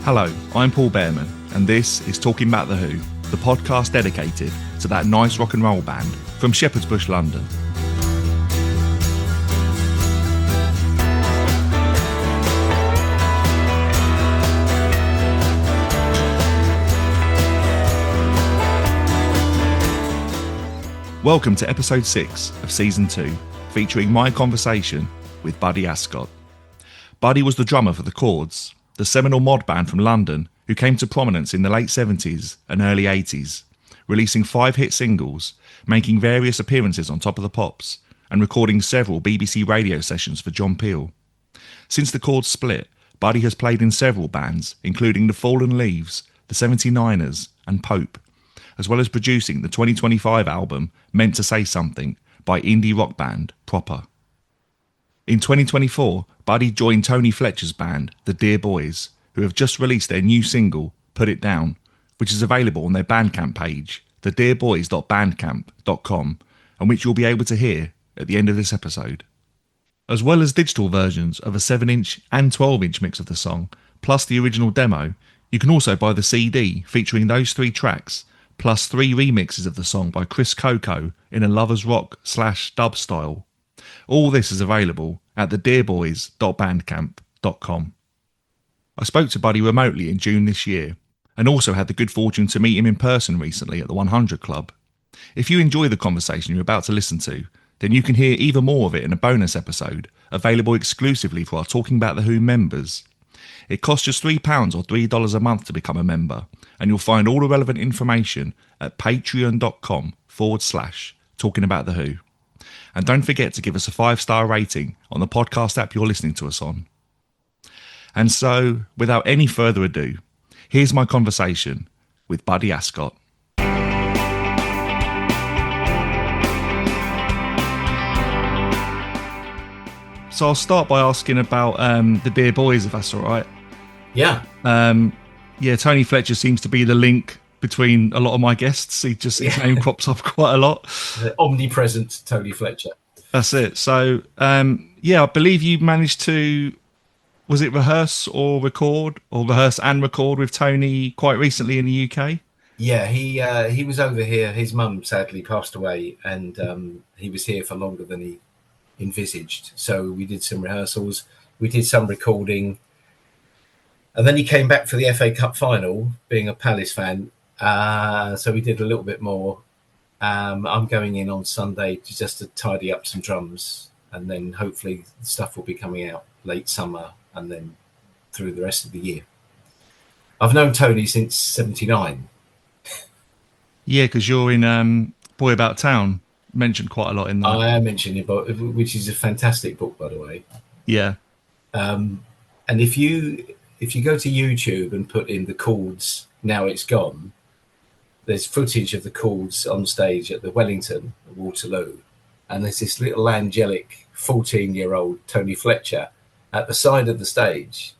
Hello, I'm Paul Behrman, and this is Talking About The Who, the podcast dedicated to that nice rock and roll band from Shepherd's Bush, London. Welcome to episode 6 of season 2, featuring my conversation with Buddy Ascott. Buddy was the drummer for the Chords, the seminal mod band from London who came to prominence in the late 70s and early 80s, releasing 5 hit singles, making various appearances on Top of the Pops, and recording several BBC radio sessions for John Peel. Since the Chords split, Buddy has played in several bands, including The Fallen Leaves, The 79ers, and Pope, as well as producing the 2025 album Meant to Say Something by indie rock band Proper. In 2024, Buddy joined Tony Fletcher's band, the Dear Boys, who have just released their new single, Put It Down, which is available on their Bandcamp page, thedearboys.bandcamp.com, and which you'll be able to hear at the end of this episode. As well as digital versions of a 7-inch and 12-inch mix of the song, plus the original demo, you can also buy the CD featuring those 3 tracks, plus 3 remixes of the song by Chris Coco in a lovers rock / dub style. All this is available at thedearboys.bandcamp.com. I spoke to Buddy remotely in June this year, and also had the good fortune to meet him in person recently at the 100 Club. If you enjoy the conversation you're about to listen to, then you can hear even more of it in a bonus episode, available exclusively for our Talking About The Who members. It costs just £3 or $3 a month to become a member, and you'll find all the relevant information at patreon.com/talkingaboutthewho. And don't forget to give us a 5-star rating on the podcast app you're listening to us on. And so, without any further ado, here's my conversation with Buddy Ascott. So I'll start by asking about the Dear Boys, if that's all right. Yeah. Tony Fletcher seems to be the link between a lot of my guests. His name crops up quite a lot. The omnipresent Tony Fletcher. That's it. So, I believe you managed to, was it rehearse and record with Tony quite recently in the UK? Yeah, he was over here. His mum sadly passed away, and he was here for longer than he envisaged. So we did some rehearsals, we did some recording, and then he came back for the FA Cup final, being a Palace fan. So we did a little bit more. I'm going in on Sunday just to tidy up some drums, and then hopefully stuff will be coming out late summer and then through the rest of the year. I've known Tony since 79. Yeah, because you're in Boy About Town, mentioned quite a lot in that. I am mentioning it, which is a fantastic book, by the way. Yeah. And if you go to YouTube and put in the Chords, Now It's Gone, there's footage of the Chords on stage at the Wellington, Waterloo, and there's this little angelic 14-year-old Tony Fletcher at the side of the stage,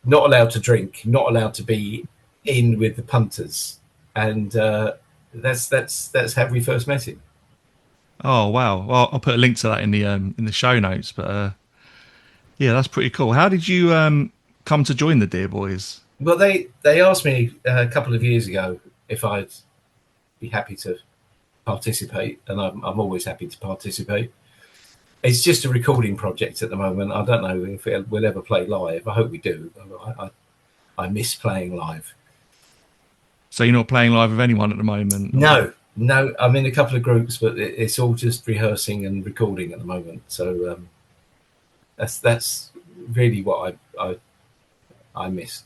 not allowed to drink, not allowed to be in with the punters, and that's how we first met him. Oh wow! Well, I'll put a link to that in the show notes. But that's pretty cool. How did you come to join the Dear Boys? Well, they asked me a couple of years ago if I'd be happy to participate, and I'm always happy to participate. It's just a recording project at the moment. I don't know if we'll ever play live. I hope we do. I miss playing live. So you're not playing live with anyone at the moment? Or? No. I'm in a couple of groups, but it's all just rehearsing and recording at the moment. So that's really what I miss.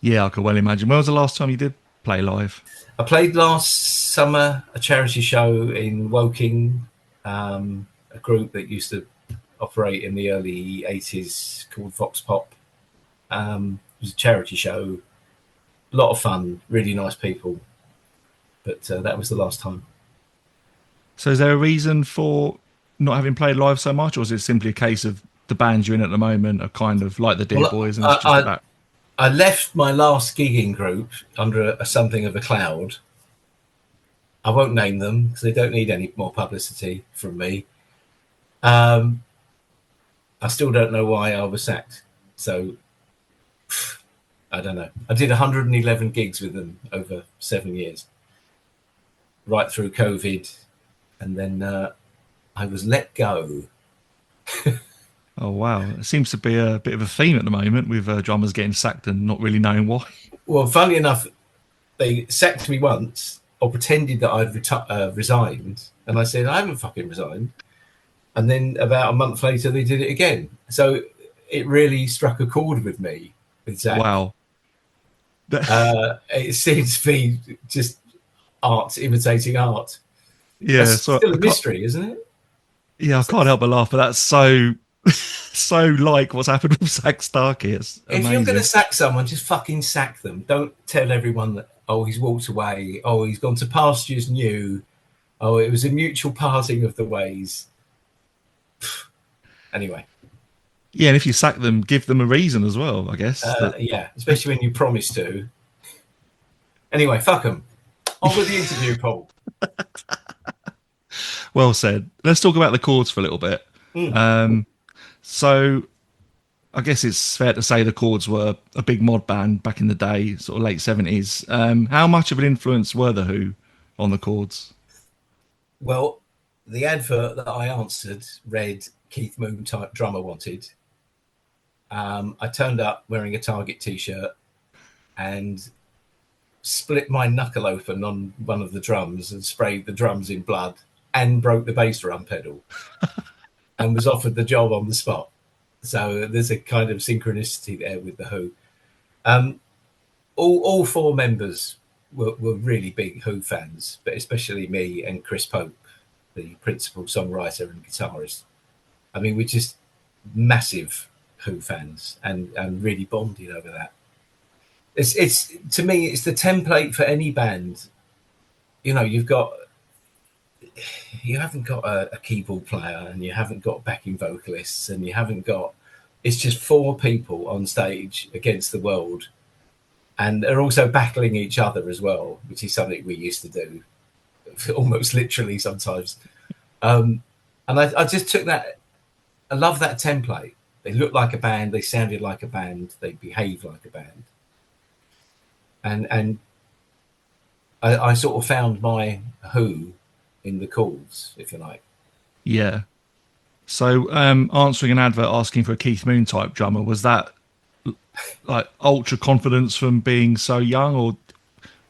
Yeah, I could well imagine. When was the last time you did play live? I played last summer a charity show in Woking, a group that used to operate in the early 80s called Vox Pop. It was a charity show, a lot of fun, really nice people. But that was the last time. So is there a reason for not having played live so much, or is it simply a case of the bands you're in at the moment are kind of like the Dear Boys and it's just about... I left my last gigging group under something of a cloud. I won't name them because they don't need any more publicity from me. I still don't know why I was sacked. So I don't know. I did 111 gigs with them over 7 years, right through COVID, and then I was let go. Oh wow, it seems to be a bit of a theme at the moment with drummers getting sacked and not really knowing why. Well, funnily enough, they sacked me once, or pretended that I'd resigned, and I said I haven't fucking resigned. And then about a month later, they did it again. So it really struck a chord with me, with Zach. Wow. It seems to be just art imitating art. Yeah, That's so still a mystery, isn't it? yeah, I can't help but laugh, but that's so so like what's happened with Zach Starkey. It's If amazing. you're going to sack someone, just fucking sack them. Don't tell everyone that, oh, he's walked away. Oh, he's gone to pastures new. Oh, it was a mutual parting of the ways. Anyway. Yeah, and if you sack them, give them a reason as well, I guess. Yeah, especially when you promise to. Anyway, fuck them. On with the interview, Paul. Well said. Let's talk about the chords for a little bit. So I guess it's fair to say the Chords were a big mod band back in the day, sort of late 70s. How much of an influence were the Who on the Chords? Well, the advert that I answered read Keith Moon type drummer wanted. I turned up wearing a Target t-shirt and split my knuckle open on one of the drums and sprayed the drums in blood and broke the bass drum pedal and was offered the job on the spot. So there's a kind of synchronicity there with the Who. All four members were really big Who fans, but especially me and Chris Pope, the principal songwriter and guitarist. I mean, we're just massive Who fans and really bonded over that. It's to me, it's the template for any band. You know, you haven't got a keyboard player and you haven't got backing vocalists and you haven't got, it's just four people on stage against the world, and they're also battling each other as well, which is something we used to do almost literally sometimes. And I just took that. I love that template. They looked like a band, they sounded like a band, they behaved like a band. And I sort of found my Who in the Chords, if you like. Yeah. So answering an advert asking for a Keith Moon type drummer, was that like ultra confidence from being so young, or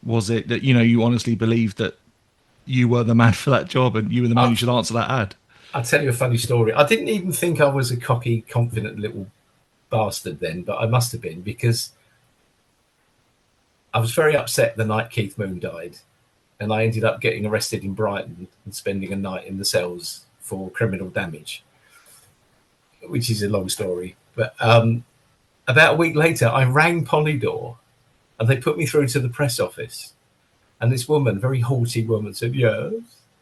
was it that, you know, you honestly believed that you were the man for that job and you were the man who should answer that ad? I'll tell you a funny story. I didn't even think I was a cocky, confident little bastard then, but I must have been, because I was very upset the night Keith Moon died, and I ended up getting arrested in Brighton and spending a night in the cells for criminal damage, which is a long story. But about a week later, I rang Polydor, and they put me through to the press office. And this woman, very haughty woman, said, yes.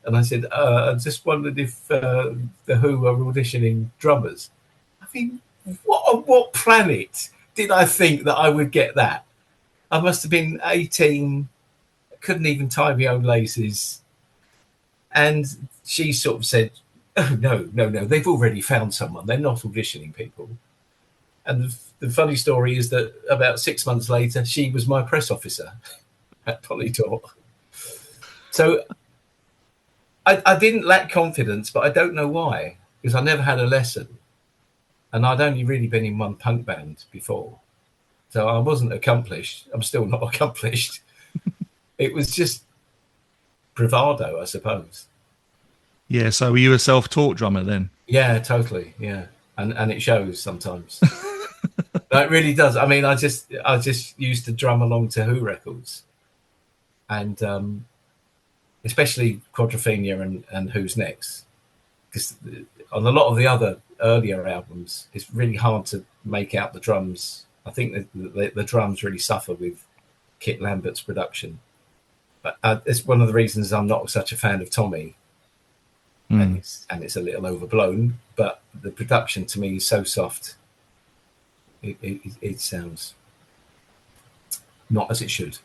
And I said, I just wondered if the Who are auditioning drummers. I mean, on what planet did I think that I would get that? I must have been 18, couldn't even tie my own laces. And she sort of said, oh, no, they've already found someone. They're not auditioning people. And the funny story is that about 6 months later, she was my press officer at Polydor. So I didn't lack confidence, but I don't know why, because I never had a lesson. And I'd only really been in one punk band before. So I wasn't accomplished. I'm still not accomplished. It was just bravado, I suppose. Yeah, so were you a self-taught drummer then? Yeah, totally. Yeah. And it shows sometimes. No, it really does. I mean, I just used to drum along to Who records. And especially Quadrophenia and Who's Next. Because on a lot of the other earlier albums, it's really hard to make out the drums. I think the drums really suffer with Kit Lambert's production. But it's one of the reasons I'm not such a fan of Tommy. And it's a little overblown, but the production to me is so soft. It sounds not as it should.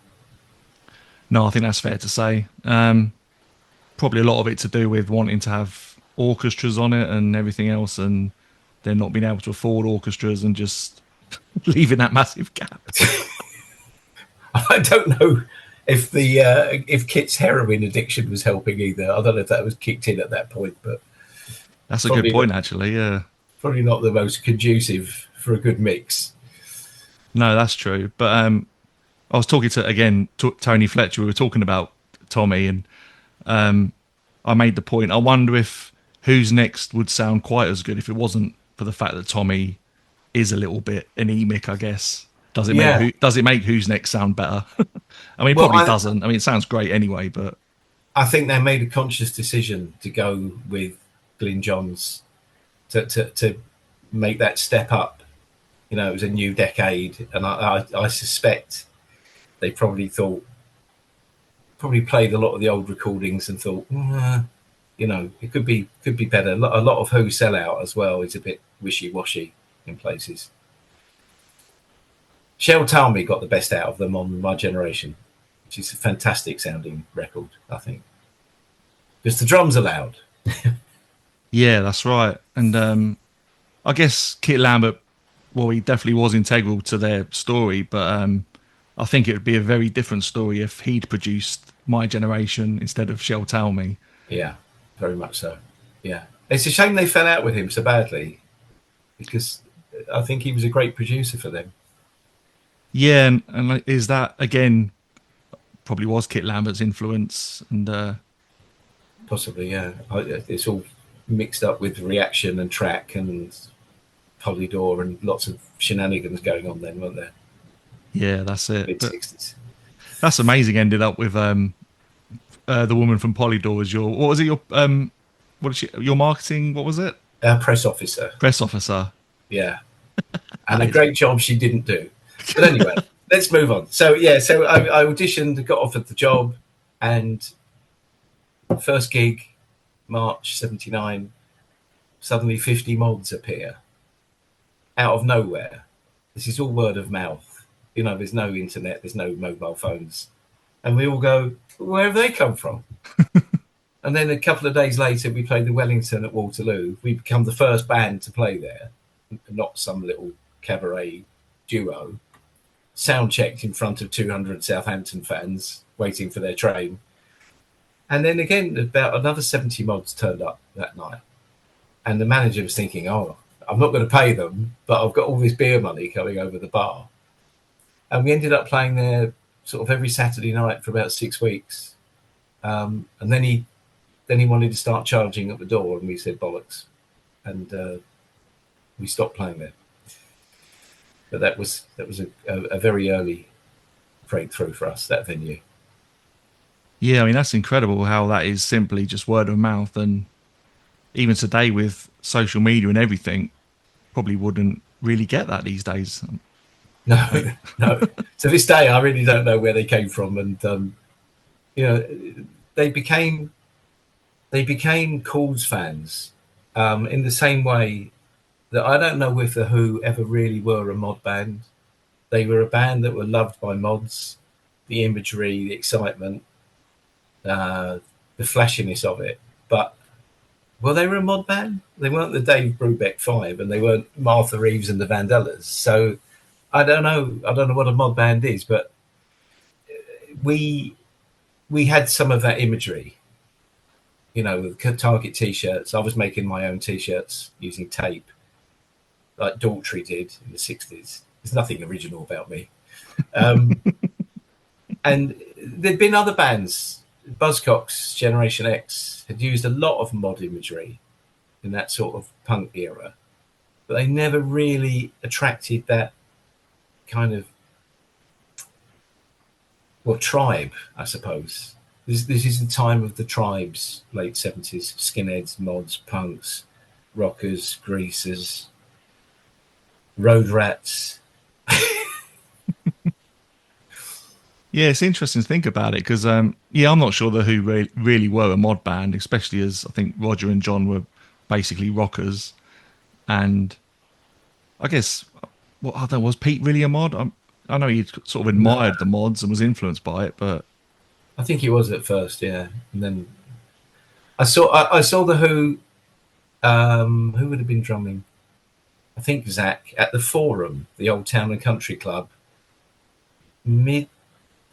No, I think that's fair to say. Probably a lot of it to do with wanting to have orchestras on it and everything else, and then not being able to afford orchestras and just leaving that massive gap. I don't know if if Kit's heroin addiction was helping either. I don't know if that was kicked in at that point, but That's a good point, actually. Yeah. Probably not the most conducive for a good mix. No, that's true. But I was talking to Tony Fletcher. We were talking about Tommy, and I made the point. I wonder if Who's Next would sound quite as good if it wasn't for the fact that Tommy is a little bit anemic, I guess. Does it make Who's Next sound better? I mean, it probably doesn't. I mean, it sounds great anyway, but I think they made a conscious decision to go with Glyn Johns to make that step up. You know, it was a new decade, and I suspect they probably played a lot of the old recordings and thought, you know, it could be better. A lot of Who Sell Out as well is a bit wishy-washy in places. Shell Talmy got the best out of them on My Generation, which is a fantastic sounding record, I think. Because the drums are loud. Yeah, that's right. And I guess Kit Lambert, well, he definitely was integral to their story, but I think it would be a very different story if he'd produced My Generation instead of Shell Talmy. Yeah, very much so. Yeah. It's a shame they fell out with him so badly, because I think he was a great producer for them. Yeah, and is that, again, probably was Kit Lambert's influence? And possibly, yeah. It's all mixed up with Reaction and Track and Polydor and lots of shenanigans going on then, weren't there? Yeah, that's it. Mid-60s. That's amazing. Ended up with the woman from Polydor as your, what was it, your marketing, what was it? Press officer. Press officer. Yeah. And a great job she didn't do. But anyway, let's move on. So I auditioned, got offered the job, and first gig, March 79, suddenly 50 mods appear out of nowhere. This is all word of mouth. You know, there's no internet, there's no mobile phones. And we all go, where have they come from? And then a couple of days later, we played the Wellington at Waterloo. We become the first band to play there, not some little cabaret duo. Sound checked in front of 200 Southampton fans waiting for their train. And then again, about another 70 mods turned up that night. And the manager was thinking, oh, I'm not going to pay them, but I've got all this beer money coming over the bar. And we ended up playing there sort of every Saturday night for about 6 weeks. And then he wanted to start charging at the door, and we said bollocks. And we stopped playing there. But that was a very early breakthrough for us, that venue. Yeah, I mean, that's incredible how that is simply just word of mouth. And even today with social media and everything, probably wouldn't really get that these days. No. To this day, I really don't know where they came from. And, you know, they became Chords fans in the same way that I don't know if the Who ever really were a mod band. They were a band that were loved by mods, the imagery, the excitement, the flashiness of it. But, well, they were a mod band. They weren't the Dave Brubeck Five, and they weren't Martha Reeves and the Vandellas. So I don't know what a mod band is, but we had some of that imagery. You know, with Target T-shirts. I was making my own T-shirts using tape, like Daughtry did in the 60s. There's nothing original about me. And there'd been other bands. Buzzcocks, Generation X, had used a lot of mod imagery in that sort of punk era. But they never really attracted that kind of, well, tribe, I suppose. This is the time of the tribes, late 70s, skinheads, mods, punks, rockers, greasers, road rats. Yeah, it's interesting to think about it because, I'm not sure the Who really were a mod band, especially as I think Roger and John were basically rockers. And I guess, well, I don't know, was Pete really a mod? I know he sort of admired the mods and was influenced by it, but I think he was at first, yeah. And then I saw the Who. Who would have been drumming? I think Zach, at the Forum, the old town and country club, mid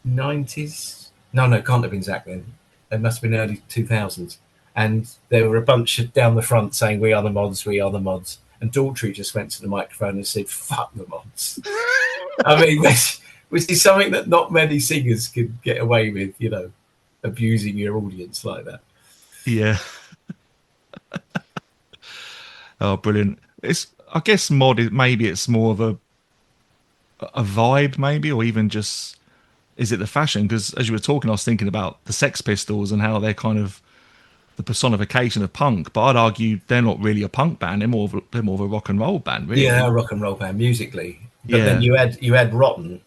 90s. No, it can't have been Zach then. It must have been early 2000s. And there were a bunch down the front saying, "We are the mods, we are the mods." And Daughtry just went to the microphone and said, "Fuck the mods." I mean, which is something that not many singers could get away with, you know, abusing your audience like that. Yeah. Oh, brilliant. I guess maybe it's more of a vibe, maybe, or even just, is it the fashion? Because as you were talking, I was thinking about the Sex Pistols and how they're kind of the personification of punk, but I'd argue they're not really a punk band. They're more of a rock and roll band, really. Yeah, a rock and roll band musically. But then you had Rotten,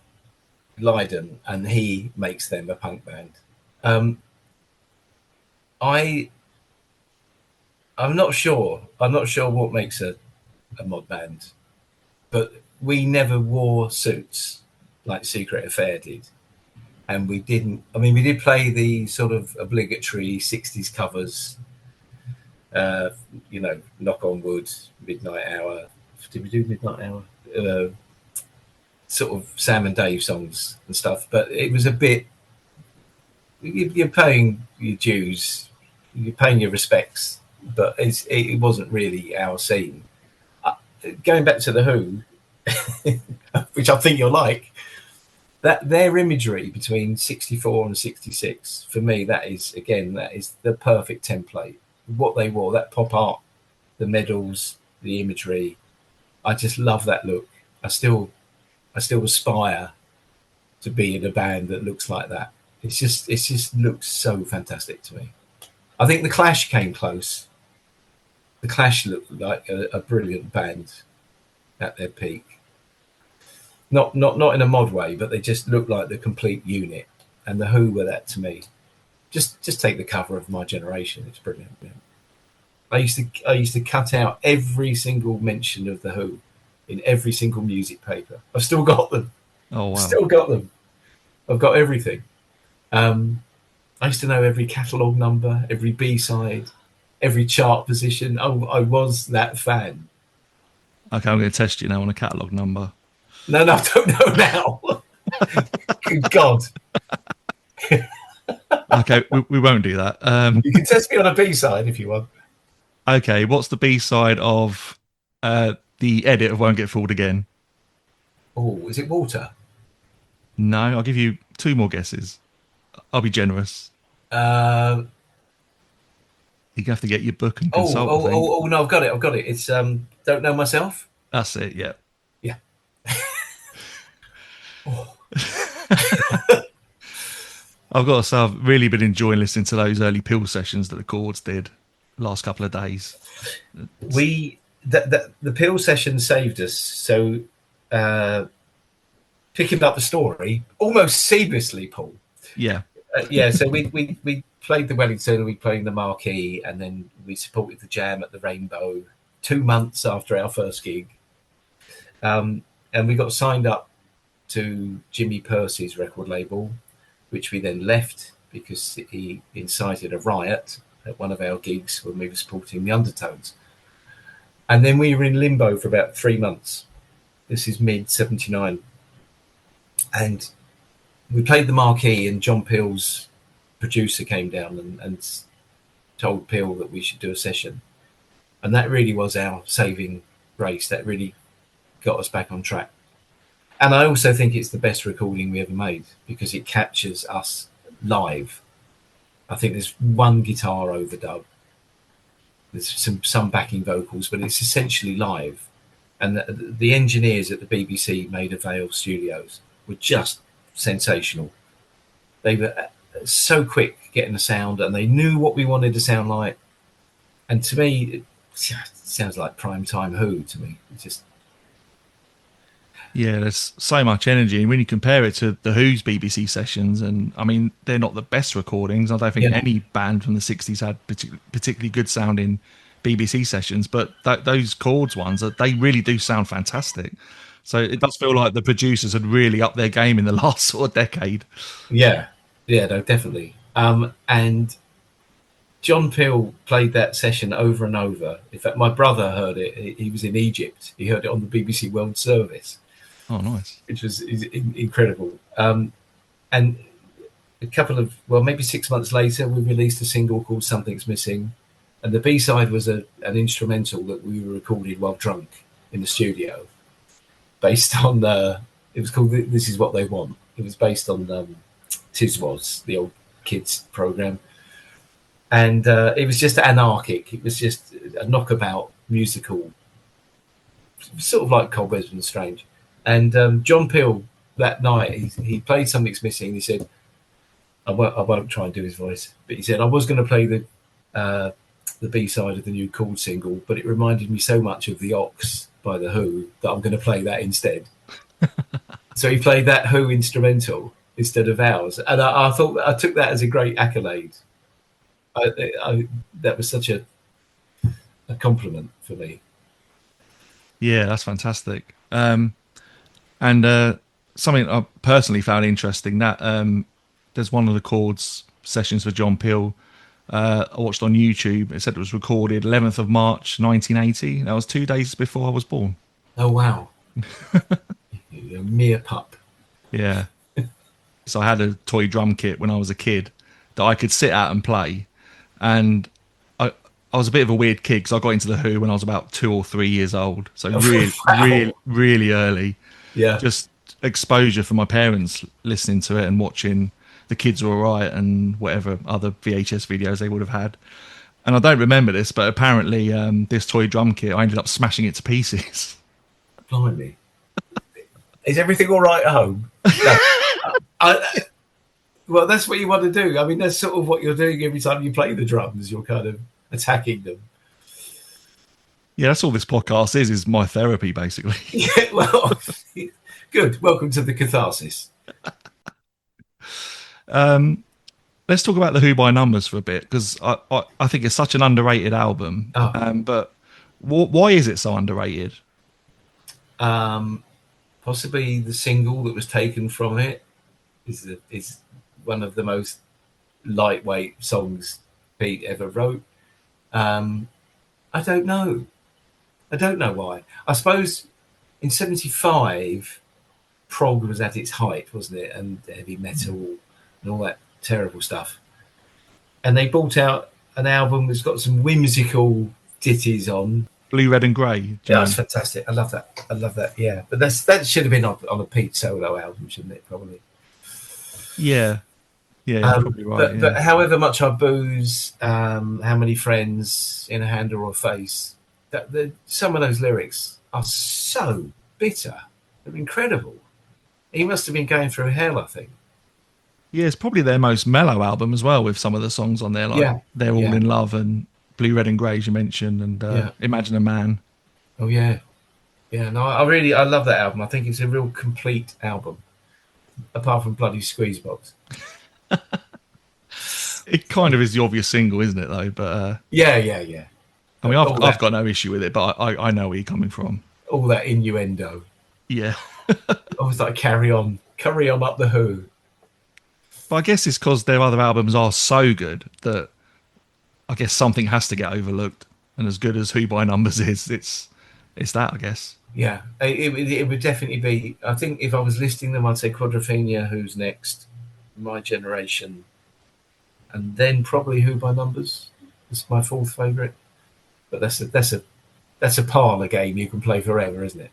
Lydon, and he makes them a punk band. I'm not sure. I'm not sure what makes a mod band, but we never wore suits like Secret Affair did, and we didn't. I mean, we did play the sort of obligatory '60s covers. You know, Knock on Wood, Midnight Hour. Did we do Midnight Hour? Sort of Sam and Dave songs and stuff, but it was a bit. You're paying your dues, you're paying your respects, but it wasn't really our scene. Going back to the Who, which I think you'll like, that their imagery between '64 and '66, for me, that is the perfect template. What they wore, that pop art, the medals, the imagery, I just love that look. I still aspire to be in a band that looks like that. It just looks so fantastic to me. I think the Clash came close. The Clash looked like a brilliant band at their peak. Not in a mod way, but they just looked like the complete unit. And the Who were that to me. Just take the cover of My Generation. It's brilliant. Yeah. I used to cut out every single mention of the Who in every single music paper. I've still got them. Oh wow! Still got them. I've got everything. I used to know every catalogue number, every B-side, every chart position. Oh, I was that fan. Okay, I'm going to test you now on a catalogue number. No, I don't know now. Good God. Okay, we won't do that. You can test me on a B-side if you want. Okay, what's the B-side of the edit of Won't Get Fooled Again? Oh, is it Water? No, I'll give you 2 more guesses. I'll be generous. You're going to have to get your book and consult. No, I've got it. It's Don't Know Myself. That's it, yeah. Yeah. I've got to say, I've really been enjoying listening to those early Pill sessions that the Chords did last couple of days. The Pill session saved us. So picking up the story almost seamlessly, Paul. Yeah. So we played the Wellington, we played the Marquee, and then we supported the Jam at the Rainbow 2 months after our first gig. And we got signed up to Jimmy Percy's record label, which we then left because he incited a riot at one of our gigs when we were supporting the Undertones. And then we were in limbo for about 3 months. This is mid-'79. And we played the Marquee, and John Peel's producer came down and told Peel that we should do a session. And that really was our saving grace. That really got us back on track. And I also think it's the best recording we ever made because it captures us live. I think there's one guitar overdub. There's some backing vocals, but it's essentially live. And the engineers at the BBC Maida Vale Studios were just sensational. They were so quick getting the sound, and they knew what we wanted to sound like. And to me, it sounds like prime time Who to me. It just... Yeah, there's so much energy. And when you compare it to the Who's BBC sessions, and I mean, they're not the best recordings. I don't think any band from the 60s had particularly good sounding BBC sessions, but those Chords ones, they really do sound fantastic. So it does feel like the producers had really upped their game in the last sort of decade. Yeah, no, definitely. And John Peel played that session over and over. In fact, my brother heard it. He was in Egypt. He heard it on the BBC World Service, Oh, nice. which was incredible. And a couple of, well, maybe 6 months later, we released a single called Something's Missing. And the B-side was an instrumental that we recorded while drunk in the studio, based on, it was called This Is What They Want. It was based on Tis Was, the old kids program. And it was just anarchic. It was just a knockabout musical, sort of like Cobwebs and Strange. And John Peel, that night, he played Something's Missing. He said, I won't try and do his voice, but he said, I was going to play the B-side of the new Chords single, but it reminded me so much of The Ox by The Who that I'm going to play that instead. So he played that Who instrumental instead of ours. And I thought, I took that as a great accolade. That was such a compliment for me. Yeah, that's fantastic. And something I personally found interesting, that there's one of the Chords sessions for John Peel I watched on YouTube. It said it was recorded 11th of March 1980. That was 2 days before I was born. Oh, wow. You're a mere pup. Yeah. So I had a toy drum kit when I was a kid that I could sit at and play. And I was a bit of a weird kid because I got into the Who when I was about 2 or 3 years old. So really early. Yeah. Just exposure for my parents listening to it and watching The Kids Are Alright and whatever other VHS videos they would have had. And I don't remember this, but apparently this toy drum kit, I ended up smashing it to pieces. Blimey. Is everything all right at home? No. Well, that's what you want to do. I mean, that's sort of what you're doing every time you play the drums. You're kind of attacking them. Yeah, that's all this podcast is my therapy, basically. Yeah, well, good. Welcome to the catharsis. Let's talk about the Who by Numbers for a bit, because I think it's such an underrated album. Oh. But why is it so underrated? Possibly the single that was taken from it is one of the most lightweight songs Pete ever wrote. I don't know why. I suppose in 75, prog was at its height, wasn't it? And heavy metal and all that terrible stuff. And they brought out an album that's got some whimsical ditties on. Blue, Red and Grey. Yeah, that's fantastic. I love that. Yeah, but that should have been on a Pete solo album, shouldn't it? Probably. Yeah, you're probably right. But however much I booze, how many friends in a hand or a face, some of those lyrics are so bitter. They're incredible. He must have been going through hell, I think. Yeah, it's probably their most mellow album as well, with some of the songs on there, like They're All in Love and Blue, Red and Grey, as you mentioned, and Imagine a Man. Oh, yeah. Yeah, no, I love that album. I think it's a real complete album, apart from bloody Squeezebox. It kind of is the obvious single, isn't it, though? But yeah. I mean, I've got no issue with it, but I know where you're coming from. All that innuendo. Yeah. I was like, carry on up the Who. But I guess it's because their other albums are so good that I guess something has to get overlooked. And as good as Who by Numbers is, it's that, I guess. Yeah, it would definitely be. I think if I was listing them, I'd say Quadrophenia, Who's Next, My Generation, and then probably Who by Numbers. It's my fourth favourite. But that's a parlour game you can play forever, isn't it?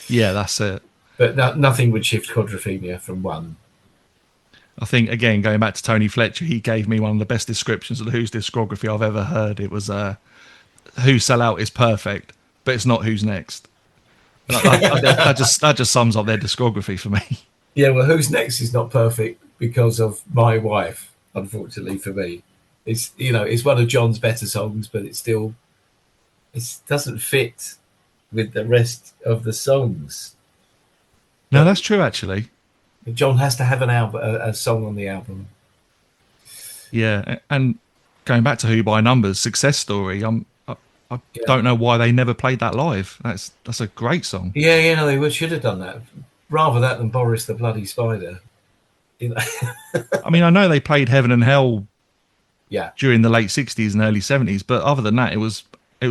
Yeah, that's it. But nothing would shift Quadrophenia from one. I think, again, going back to Tony Fletcher, he gave me one of the best descriptions of the Who's discography I've ever heard. It was Who Sell Out is perfect, but it's not Who's Next. That just sums up their discography for me. Yeah, well, Who's Next is not perfect because of my wife, unfortunately for me. It's one of John's better songs, but it doesn't fit with the rest of the songs. No, that's true, actually. John has to have a song on the album. Yeah, and going back to Who by Numbers, Success Story, I don't know why they never played that live. That's a great song. Yeah, they should have done that. Rather that than Boris the Bloody Spider. I mean, I know they played Heaven and Hell Yeah. during the late 60s and early 70s. But other than that, it was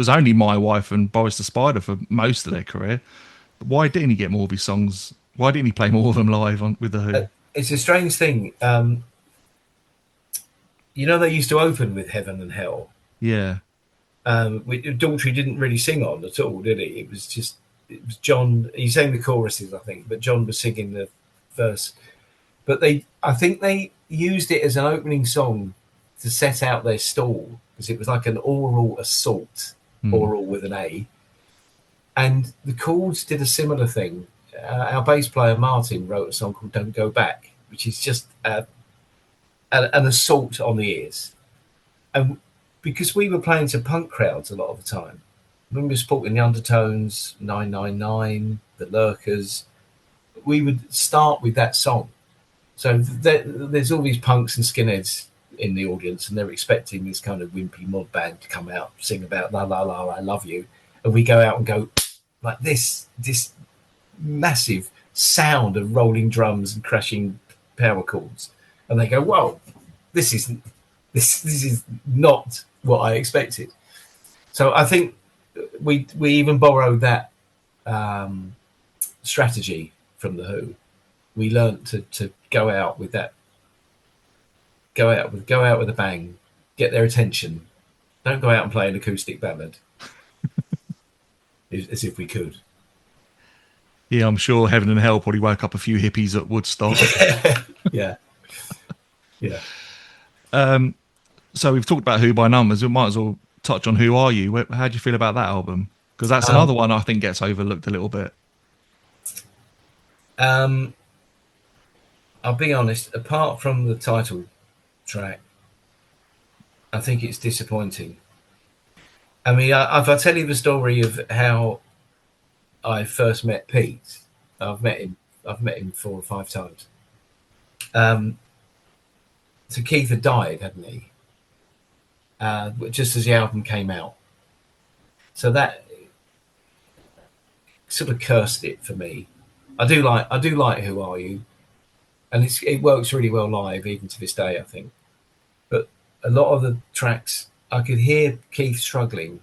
only My Wife and Boris the Spider for most of their career. Why didn't he get more of his songs? Why didn't he play more of them live with The Who? It's a strange thing. You know, they used to open with Heaven and Hell. Yeah. Daltrey didn't really sing on at all, did he? It was John. He sang the choruses, I think, but John was singing the verse. But I think they used it as an opening song to set out their stall, because it was like an oral assault, oral with an A. And the Chords did a similar thing. Our bass player Martin wrote a song called "Don't Go Back," which is just an assault on the ears. And because we were playing to punk crowds a lot of the time, when we were supporting the Undertones, 999, the Lurkers, we would start with that song. So there's all these punks and skinheads in the audience, and they're expecting this kind of wimpy mod band to come out, sing about "La La La, I Love You," and we go out and go like this massive sound of rolling drums and crashing power chords, and they go, "Whoa, this is not what I expected." So I think we even borrowed that strategy from the Who. We learned to go out with that, go out with a bang, get their attention. Don't go out and play an acoustic ballad, as if we could. Yeah, I'm sure Heaven and Hell probably woke up a few hippies at Woodstock. Yeah. So we've talked about Who by numbers. We might as well touch on Who Are You. How do you feel about that album? Because that's another one I think gets overlooked a little bit. I'll be honest, apart from the title track, I think it's disappointing. I mean, if I tell you the story of how I first met Pete, I've met him 4 or 5 times. So Keith had died, hadn't he? Just as the album came out. So that sort of cursed it for me. I do like Who Are You, and it works really well live, even to this day, I think. But a lot of the tracks, I could hear Keith struggling,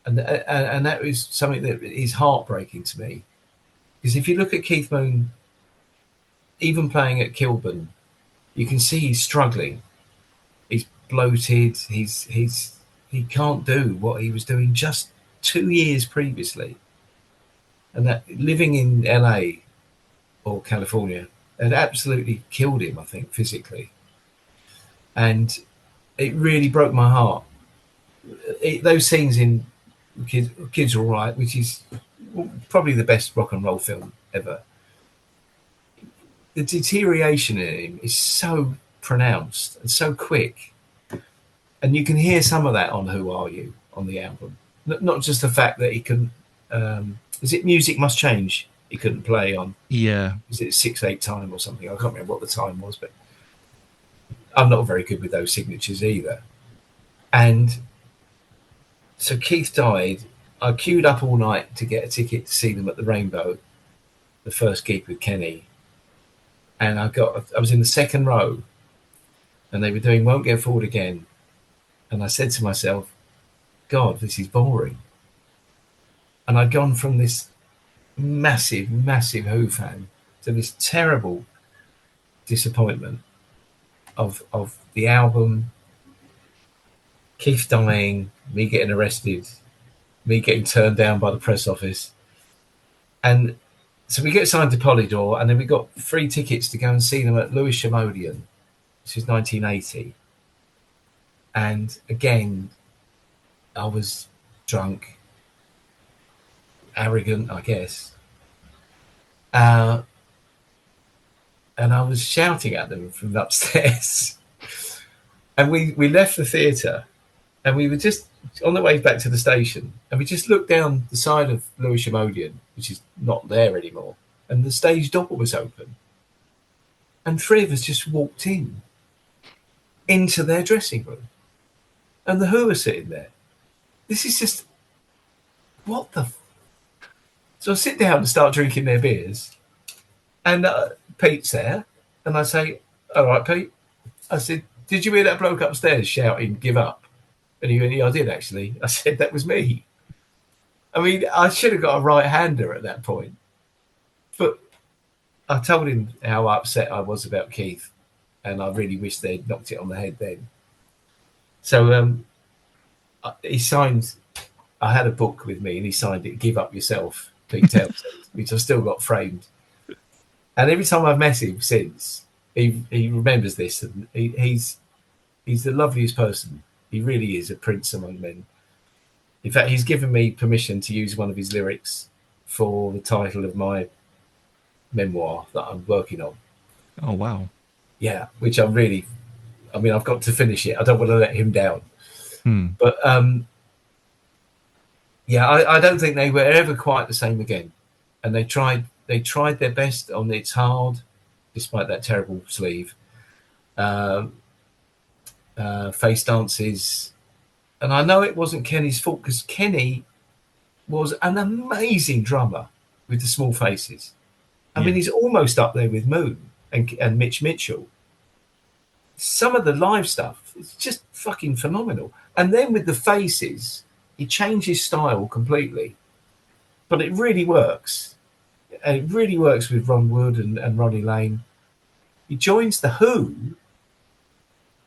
and that was something that is heartbreaking to me. Because if you look at Keith Moon, even playing at Kilburn, you can see he's struggling. He's bloated. He can't do what he was doing just 2 years previously. And that living in LA or California had absolutely killed him, I think, physically. And it really broke my heart. Those scenes in Kids Are All Right, which is probably the best rock and roll film ever. The deterioration in him is so pronounced and so quick. And you can hear some of that on Who Are You on the album. Not just the fact that he couldn't... is it Music Must Change he couldn't play on? Yeah. Is it 6/8 time or something? I can't remember what the time was, but I'm not very good with those signatures either. And so Keith died. I queued up all night to get a ticket to see them at the Rainbow, the first gig with Kenny. And I was in the second row, and they were doing Won't Get Forward Again. And I said to myself, God, this is boring. And I'd gone from this massive, massive Who fan to this terrible disappointment of the album, Keith dying, me getting arrested, me getting turned down by the press office. And so we get signed to Polydor, and then we got free tickets to go and see them at Lewis Shimodian. This was 1980. And again, I was drunk, arrogant, I guess. And I was shouting at them from upstairs. And we left the theatre, and we were just on the way back to the station, and we just looked down the side of Lewis Shimodian, which is not there anymore, and the stage door was open. And 3 of us just walked into their dressing room. And the Who are sitting there. This is just, what the... So I sit down and start drinking their beers. And Pete's there. And I say, all right, Pete. I said, did you hear that bloke upstairs shouting, give up? And he went, yeah, I did actually. I said, that was me. I mean, I should have got a right-hander at that point. But I told him how upset I was about Keith, and I really wish they'd knocked it on the head then. So he signed, I had a book with me, and he signed it, Give Up Yourself, Pete Townsend, which I've still got framed. And every time I've met him since, he remembers this, and he's the loveliest person. He really is a prince among men. In fact, he's given me permission to use one of his lyrics for the title of my memoir that I'm working on. Oh, wow. Yeah, which I've got to finish it. I don't want to let him down. But yeah, I don't think they were ever quite the same again. And they tried their best on It's Hard, despite that terrible sleeve. Face Dances. And I know it wasn't Kenny's fault, because Kenny was an amazing drummer with the Small Faces. I mean, he's almost up there with Moon and Mitch Mitchell. Some of the live stuff is just fucking phenomenal. And then with the Faces, he changed his style completely. But it really works. And it really works with Ron Wood and Ronnie Lane. He joins The Who,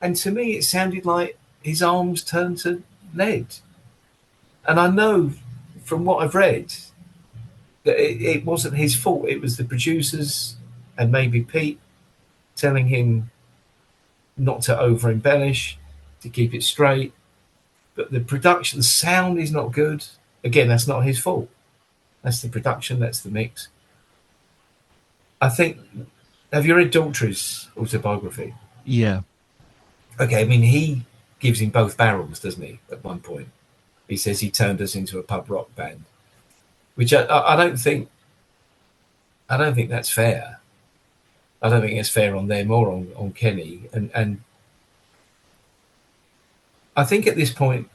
and to me it sounded like his arms turned to lead. And I know from what I've read that it wasn't his fault. It was the producers and maybe Pete telling him not to over embellish, to keep it straight. But the production, the sound is not good. Again, that's not his fault. That's the production, that's the mix. I think, have you read Daltrey's autobiography? Yeah. Okay, I mean, he gives him both barrels, doesn't he, at one point? He says he turned us into a pub rock band, which I don't think that's fair. I don't think it's fair on them or on Kenny. And I think at this point,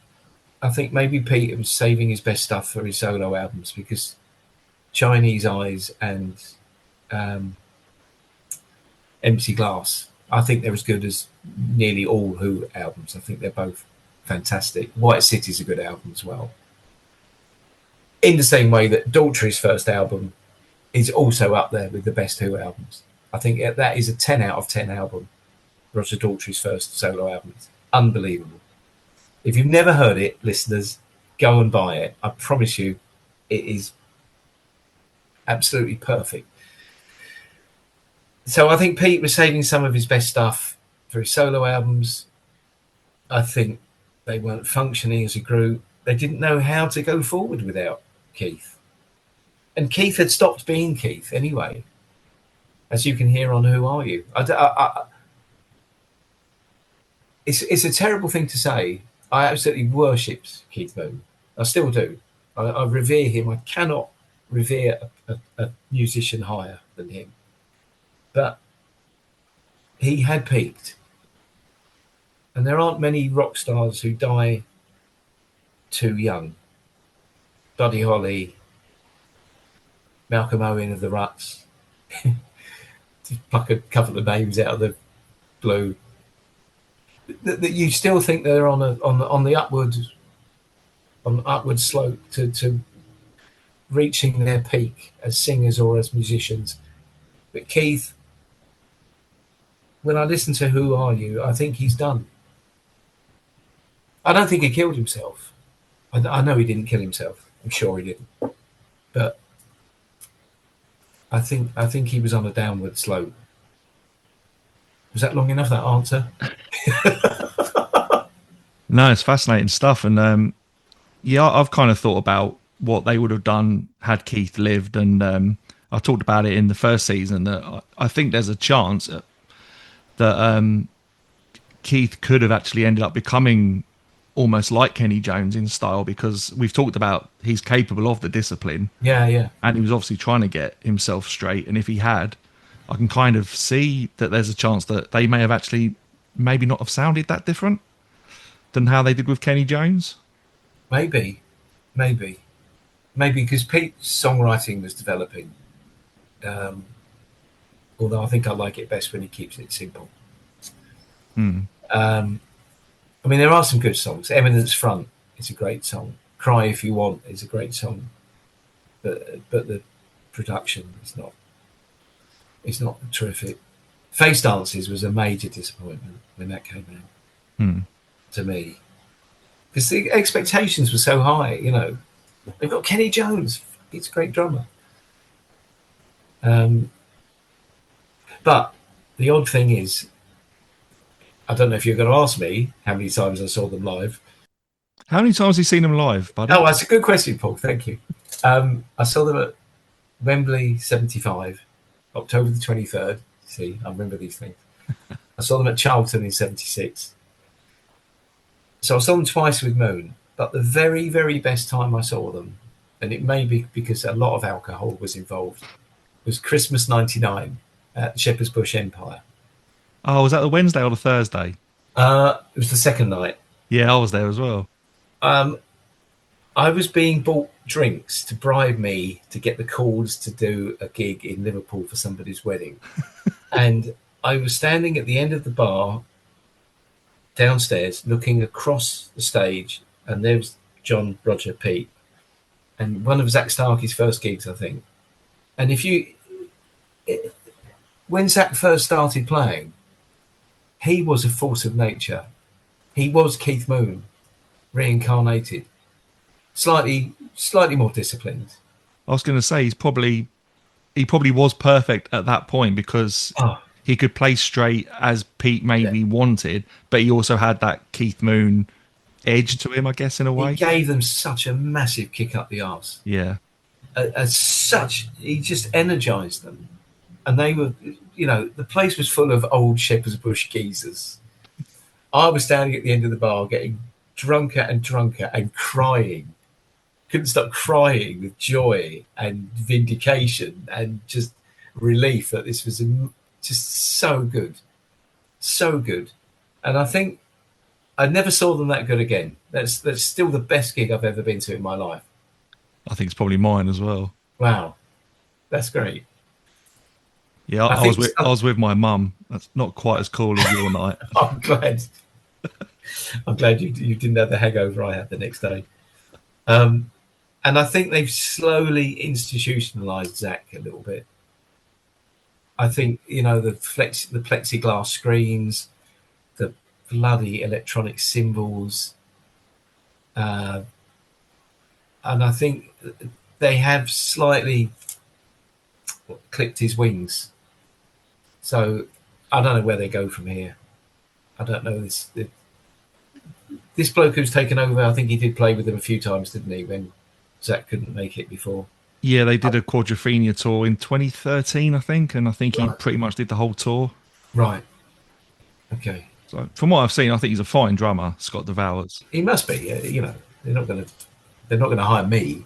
I think maybe Pete was saving his best stuff for his solo albums, because Chinese Eyes and Empty Glass, I think they're as good as nearly all Who albums. I think they're both fantastic. White City's a good album as well. In the same way that Daltrey's first album is also up there with the best Who albums. I think that is a 10 out of 10 album. Roger Daltrey's first solo album. It's unbelievable. If you've never heard it, listeners, go and buy it. I promise you, it is absolutely perfect. So I think Pete was saving some of his best stuff for his solo albums. I think they weren't functioning as a group. They didn't know how to go forward without Keith. And Keith had stopped being Keith anyway, as you can hear on Who Are You? It's a terrible thing to say. I absolutely worshipped Keith Moon. I still do. I revere him. I cannot revere a musician higher than him. But he had peaked. And there aren't many rock stars who die too young. Buddy Holly, Malcolm Owen of the Ruts. To pluck a couple of names out of the blue. That you still think they're on the upward slope to reaching their peak as singers or as musicians. But Keith, when I listen to Who Are You, I think he's done. I don't think he killed himself. I know he didn't kill himself. I'm sure he didn't. But I think he was on a downward slope. Was that long enough, that answer? No, it's fascinating stuff. And yeah, I've kind of thought about what they would have done had Keith lived. And I talked about it in the first season, that I think there's a chance that Keith could have actually ended up becoming almost like Kenny Jones in style, because we've talked about he's capable of the discipline. Yeah. And he was obviously trying to get himself straight. And if he had, I can kind of see that there's a chance that they may have actually maybe not have sounded that different than how they did with Kenny Jones. Maybe because Pete's songwriting was developing. Although I think I like it best when he keeps it simple. I mean, there are some good songs. Eminence Front is a great song. Cry If You Want is a great song, but the production is not terrific. Face Dances was a major disappointment when that came out to me, because the expectations were so high. You know, they've got Kenny Jones. He's a great drummer. But the odd thing is, I don't know if you're going to ask me how many times I saw them live. How many times have you seen them live, buddy? Oh, that's a good question, Paul. Thank you. I saw them at Wembley 75, October the 23rd. See, I remember these things. I saw them at Charlton in 76. So I saw them twice with Moon. But the very, very best time I saw them, and it may be because a lot of alcohol was involved, was Christmas 99 at Shepherd's Bush Empire. Oh, was that the Wednesday or the Thursday? It was the second night. Yeah, I was there as well. I was being bought drinks to bribe me to get the Chords to do a gig in Liverpool for somebody's wedding. And I was standing at the end of the bar downstairs looking across the stage, and there was John, Roger, Pete, and one of Zach Starkey's first gigs, I think. And when Zach first started playing, he was a force of nature. He was Keith Moon, reincarnated, slightly more disciplined. I was going to say he probably was perfect at that point, because he could play straight as Pete maybe wanted, but he also had that Keith Moon edge to him, I guess, in a way. He gave them such a massive kick up the arse. Yeah. As such, he just energized them. And they were, you know, the place was full of old Shepherd's Bush geezers. I was standing at the end of the bar getting drunker and drunker and crying. Couldn't stop crying with joy and vindication and just relief that this was just so good. So good. And I think I never saw them that good again. That's still the best gig I've ever been to in my life. I think it's probably mine as well. Wow. That's great. Yeah, I was with my mum. That's not quite as cool as your night. I'm glad. I'm glad you didn't have the hangover I had the next day. And I think they've slowly institutionalized Zach a little bit. I think, you know, the plexiglass screens, the bloody electronic cymbals, and I think they have slightly clipped his wings. So I don't know where they go from here. I don't know. This bloke who's taken over, I think he did play with them a few times, didn't he, when Zach couldn't make it before? Yeah, they did a Quadrophenia tour in 2013, I think, and I think he pretty much did the whole tour. Right. Okay. So from what I've seen, I think he's a fine drummer, Scott DeVowers. He must be. You know, they're not going to hire me.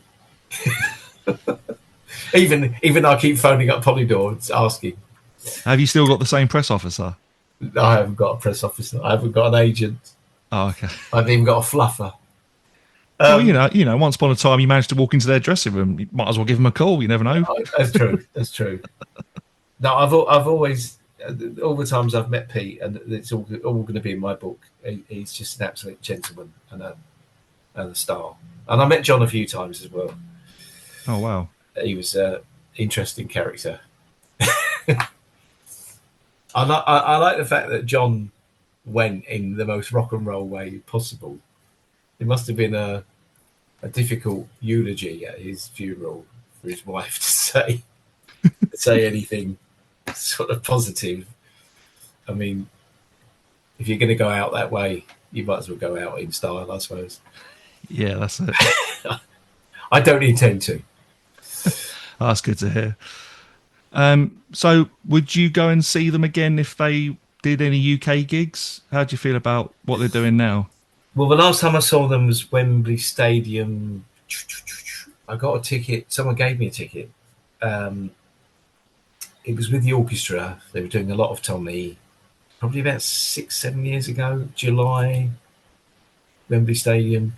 Even though I keep phoning up Polydor asking. Have you still got the same press officer? I haven't got a press officer. I haven't got an agent. Oh, okay. I haven't even got a fluffer. Well, you know, once upon a time you managed to walk into their dressing room. You might as well give them a call. You never know. That's true. That's true. No, I've always, all the times I've met Pete, and it's all going to be in my book. He's just an absolute gentleman and a star. And I met John a few times as well. Oh wow. He was an interesting character. I like the fact that John went in the most rock and roll way possible. It must have been a difficult eulogy at his funeral for his wife to say anything sort of positive. I mean, if you're going to go out that way, you might as well go out in style, I suppose. Yeah, that's it. I don't intend to. That's good to hear. So would you go and see them again if they did any UK gigs? How do you feel about what they're doing now? Well, the last time I saw them was Wembley Stadium. I got a ticket. Someone gave me a ticket. It was with the orchestra. They were doing a lot of Tommy, probably about 6-7 years ago, July, Wembley Stadium.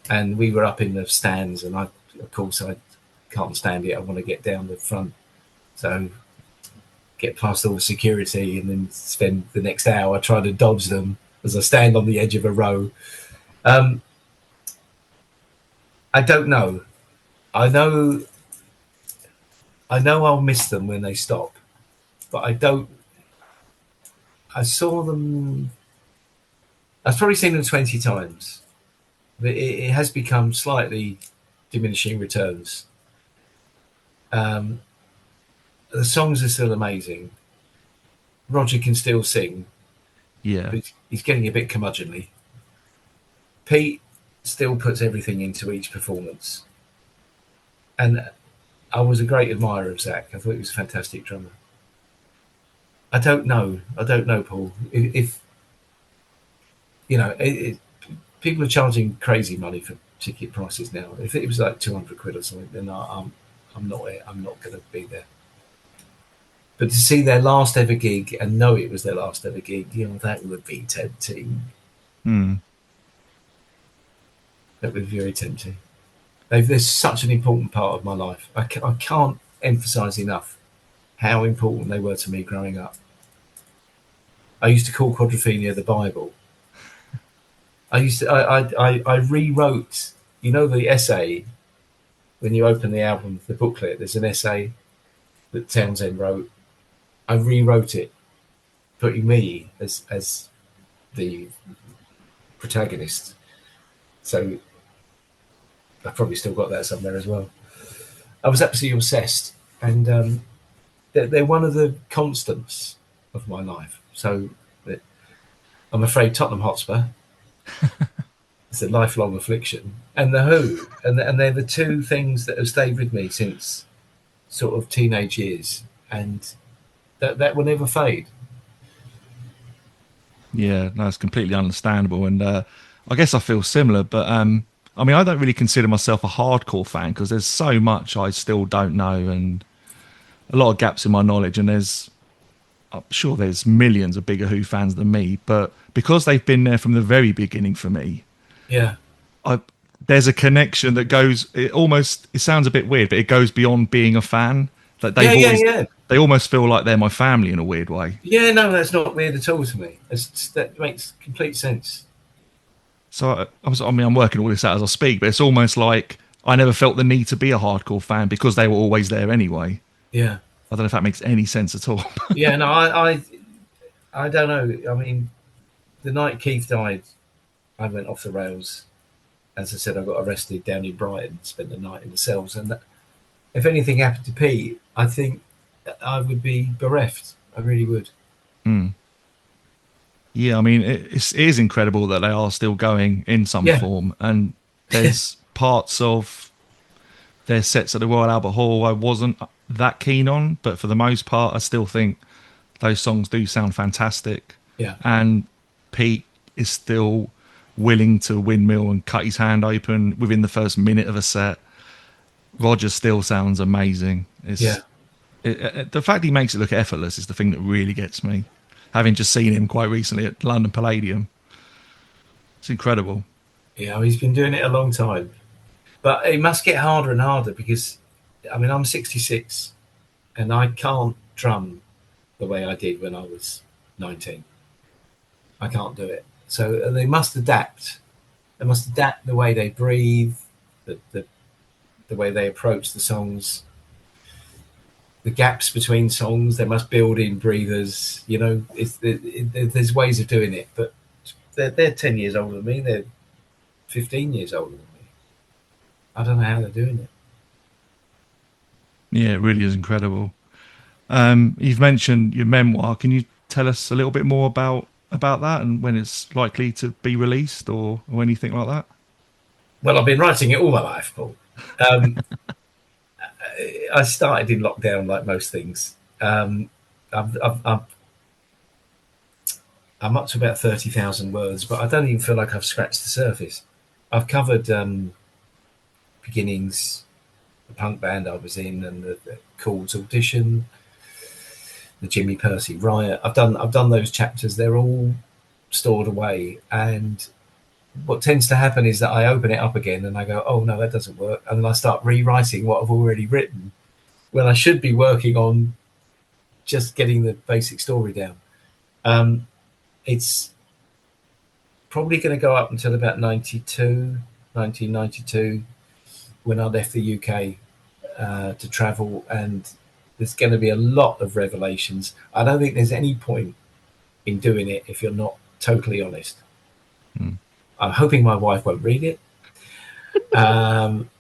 And we were up in the stands, and I can't stand it. I want to get down the front. So get past all the security and then spend the next hour trying to dodge them as I stand on the edge of a row. I don't know. I know I'll miss them when they stop, but I don't. I saw them. I've probably seen them 20 times. But it has become slightly diminishing returns. The songs are still amazing. Roger can still sing. Yeah. But he's getting a bit curmudgeonly. Pete still puts everything into each performance. And I was a great admirer of Zach. I thought he was a fantastic drummer. I don't know, Paul. If you know, people are charging crazy money for ticket prices now. If it was like 200 quid or something, then I'm not going to be there. But to see their last ever gig and know it was their last ever gig, you know, that would be tempting. Mm. That would be very tempting. They're such an important part of my life. I can't emphasize enough how important they were to me growing up. I used to call Quadrophenia the Bible. I rewrote, you know, the essay when you open the album, the booklet. There's an essay that Townsend wrote. I rewrote it, putting me as the protagonist. So I've probably still got that somewhere as well. I was absolutely obsessed, and they're one of the constants of my life. So I'm afraid Tottenham Hotspur is a lifelong affliction, and the Who, and they're the two things that have stayed with me since sort of teenage years, and that will never fade. Yeah, no, it's completely understandable, and I guess I feel similar. But I mean, I don't really consider myself a hardcore fan because there's so much I still don't know, and a lot of gaps in my knowledge. And I'm sure there's millions of bigger Who fans than me, but because they've been there from the very beginning for me, Yeah, there's a connection that goes. It sounds a bit weird, but it goes beyond being a fan. That they almost feel like they're my family in a weird way. Yeah, no, that's not weird at all to me. That makes complete sense. So I'm working all this out as I speak, but it's almost like I never felt the need to be a hardcore fan because they were always there anyway. Yeah, I don't know if that makes any sense at all. yeah, no, I don't know. I mean, the night Keith died, I went off the rails. As I said, I got arrested down in Brighton, spent the night in the cells, and if anything happened to Pete, I think I would be bereft. I really would. Mm. Yeah, I mean, it is incredible that they are still going in some form, and there's parts of their sets at the Royal Albert Hall I wasn't that keen on, but for the most part, I still think those songs do sound fantastic. Yeah, and Pete is still willing to windmill and cut his hand open within the first minute of a set. Roger still sounds amazing. The fact he makes it look effortless is the thing that really gets me. Having just seen him quite recently at London Palladium, it's incredible. Yeah, he's been doing it a long time, but it must get harder and harder because, I mean, I'm 66, and I can't drum the way I did when I was 19. I can't do it. So they must adapt. They must adapt the way they breathe, the way they approach the songs, the gaps between songs. They must build in breathers. You know, there's ways of doing it, but they're 10 years older than me. They're 15 years older than me. I don't know how they're doing it. Yeah, it really is incredible. You've mentioned your memoir. Can you tell us a little bit more about that and when it's likely to be released or anything like that? Well, I've been writing it all my life, Paul. I started in lockdown, like most things. I'm up to about 30,000 words, but I don't even feel like I've scratched the surface. I've covered beginnings, the punk band I was in, and the Chords audition, the Jimmy Percy riot. I've done those chapters. They're all stored away, and what tends to happen is that I open it up again and I go, oh no, that doesn't work, and then I start rewriting what I've already written when I should be working on just getting the basic story down. It's probably going to go up until about 1992, when I left the UK to travel, and there's going to be a lot of revelations. I don't think there's any point in doing it if you're not totally honest. I'm hoping my wife won't read it. I'm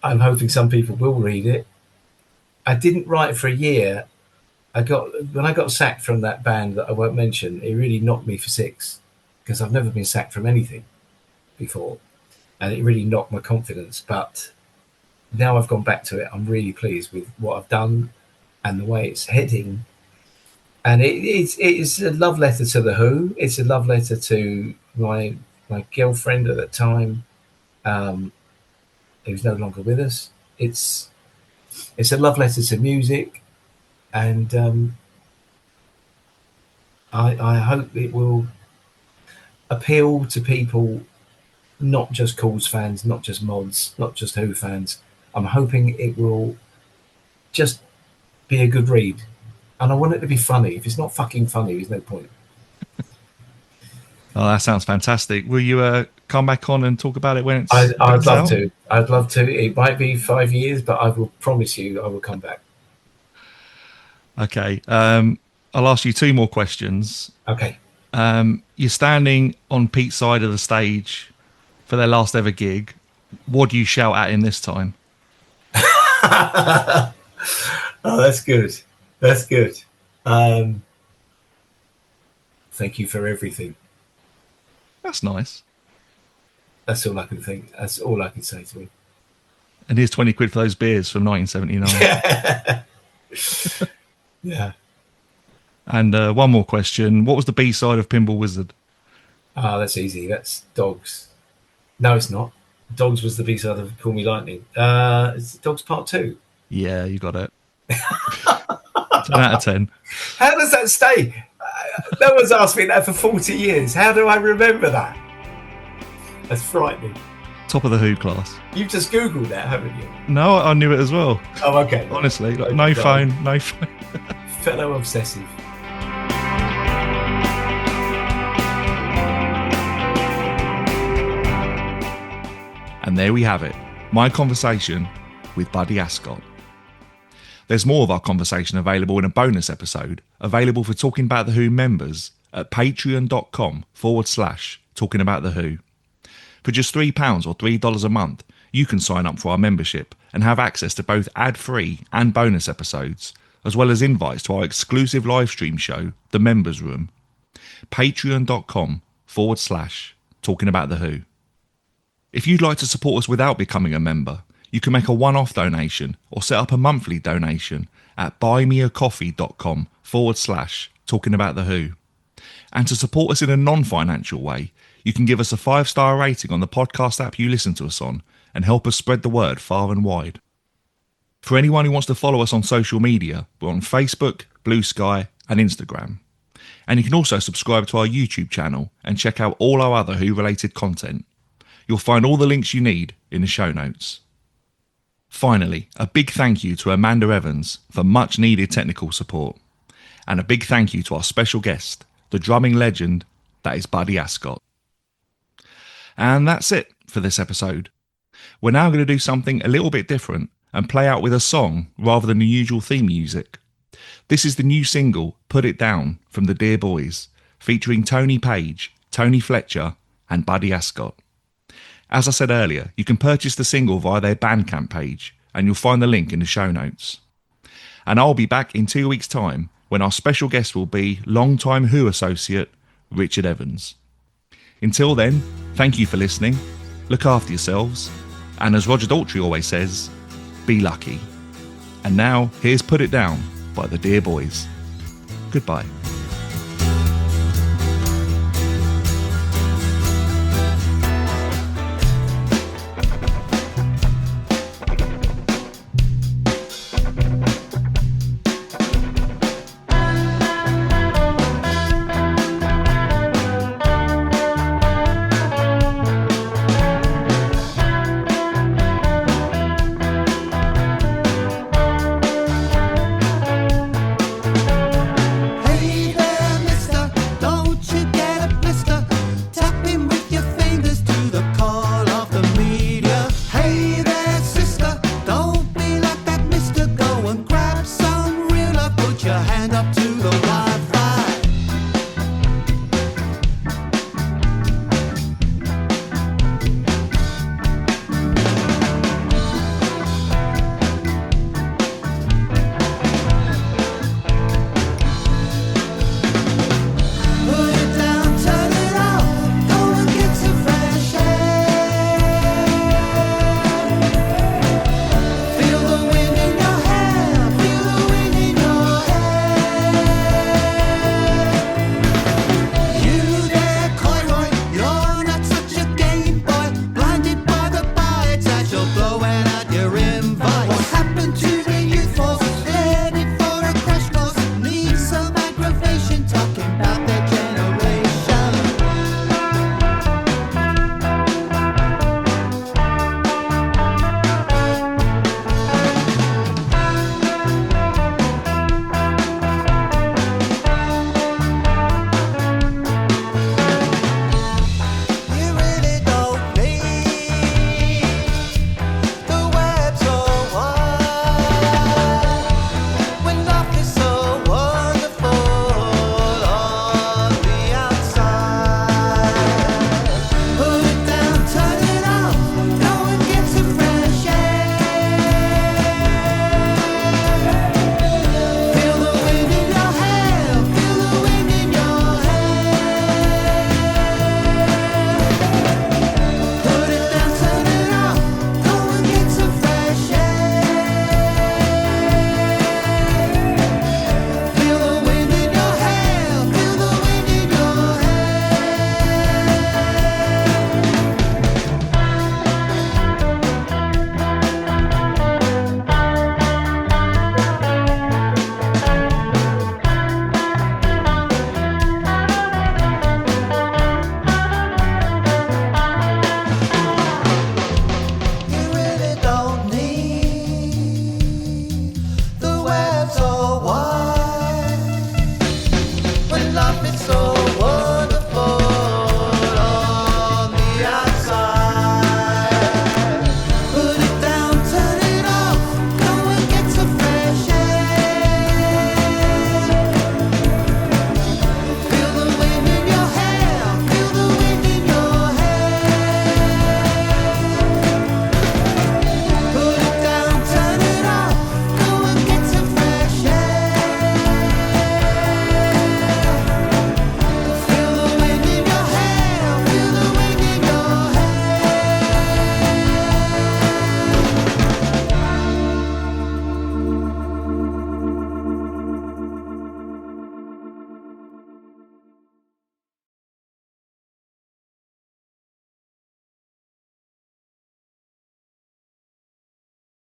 hoping some people will read it. I didn't write for a year. When I got sacked from that band that I won't mention, it really knocked me for six, because I've never been sacked from anything before, and it really knocked my confidence. But now I've gone back to it, I'm really pleased with what I've done and the way it's heading. And it's a love letter to The Who. It's a love letter to my girlfriend at that time, who's no longer with us. It's a love letter to music, and I hope it will appeal to people, not just Chords fans, not just mods, not just Who fans. I'm hoping it will just be a good read. And I want it to be funny. If it's not fucking funny, there's no point. Oh, that sounds fantastic. Will you come back on and talk about it when it's I'd love out? to. I'd love to. It might be 5 years, but I will promise you I will come back. Okay. I'll ask you two more questions. Okay. You're standing on Pete's side of the stage for their last ever gig. What do you shout at him this time? Oh, that's good. That's good. Thank you for everything. That's nice. That's all I can think. That's all I can say to him. And here's 20 quid for those beers from 1979. Yeah. And one more question. What was the B-side of Pinball Wizard? Oh, that's easy. That's Dogs. No, it's not. Dogs was the B-side of Call Me Lightning. It's Dogs Part 2. Yeah, you got it. 10 out of 10. How does that stay? No one's asked me that for 40 years. How do I remember that? That's frightening. Top of the Who class. You've just Googled that, haven't you? No, I knew it as well. Oh, okay. Honestly, like, no phone. Fellow obsessive. And there we have it. My conversation with Buddy Ascott. There's more of our conversation available in a bonus episode, available for Talking About The Who members at patreon.com/Talking About The Who. For just £3 or $3 a month, you can sign up for our membership and have access to both ad-free and bonus episodes, as well as invites to our exclusive live stream show, The Members Room. Patreon.com/Talking About The Who. If you'd like to support us without becoming a member, you can make a one-off donation or set up a monthly donation at buymeacoffee.com/Talking About The Who. And to support us in a non-financial way, you can give us a 5-star rating on the podcast app you listen to us on and help us spread the word far and wide. For anyone who wants to follow us on social media, we're on Facebook, Bluesky and Instagram. And you can also subscribe to our YouTube channel and check out all our other Who-related content. You'll find all the links you need in the show notes. Finally, a big thank you to Amanda Evans for much needed technical support. And a big thank you to our special guest, the drumming legend that is Buddy Ascott. And that's it for this episode. We're now going to do something a little bit different and play out with a song rather than the usual theme music. This is the new single, Put It Down, from the Dear Boys, featuring Tony Page, Tony Fletcher and Buddy Ascott. As I said earlier, you can purchase the single via their Bandcamp page, and you'll find the link in the show notes. And I'll be back in 2 weeks' time when our special guest will be longtime Who associate Richard Evans. Until then, thank you for listening, look after yourselves, and as Roger Daltrey always says, be lucky. And now, here's Put It Down by the Dear Boys. Goodbye.